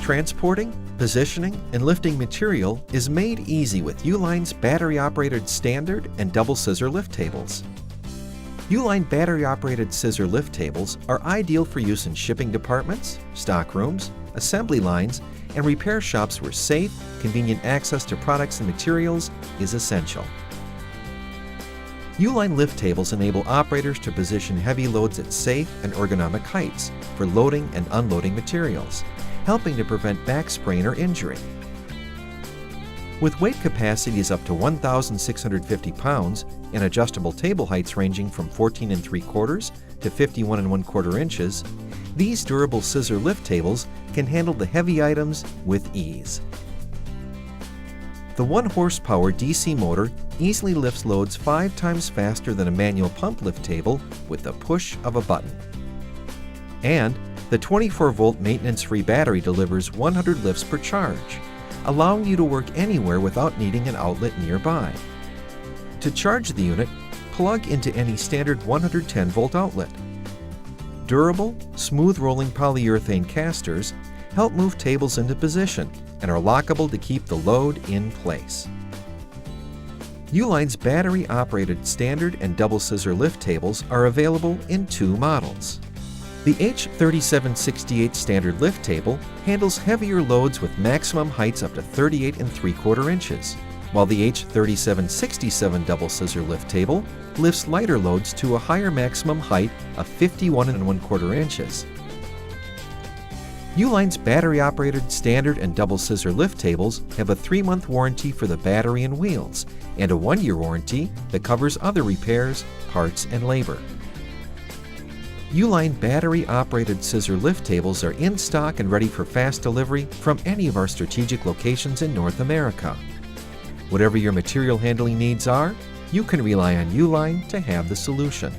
Transporting, positioning, and lifting material is made easy with Uline's battery-operated standard and double scissor lift tables. Uline battery-operated scissor lift tables are ideal for use in shipping departments, stock rooms, assembly lines, and repair shops where safe, convenient access to products and materials is essential. Uline lift tables enable operators to position heavy loads at safe and ergonomic heights for loading and unloading materials, helping to prevent back sprain or injury. With weight capacities up to 1,650 pounds and adjustable table heights ranging from 14 3/4 to 51 1/4 inches, these durable scissor lift tables can handle the heavy items with ease. The 1 horsepower DC motor easily lifts loads 5 times faster than a manual pump lift table with the push of a button. And the 24-volt maintenance-free battery delivers 100 lifts per charge, allowing you to work anywhere without needing an outlet nearby. To charge the unit, plug into any standard 110-volt outlet. Durable, smooth-rolling polyurethane casters help move tables into position and are lockable to keep the load in place. Uline's battery-operated standard and double scissor lift tables are available in 2 models. The H3768 standard lift table handles heavier loads with maximum heights up to 38 3/4 inches, while the H3767 double scissor lift table lifts lighter loads to a higher maximum height of 51 1/4 inches. Uline's battery-operated standard and double scissor lift tables have a 3-month warranty for the battery and wheels, and a 1-year warranty that covers other repairs, parts, and labor. Uline battery-operated scissor lift tables are in stock and ready for fast delivery from any of our strategic locations in North America. Whatever your material handling needs are, you can rely on Uline to have the solution.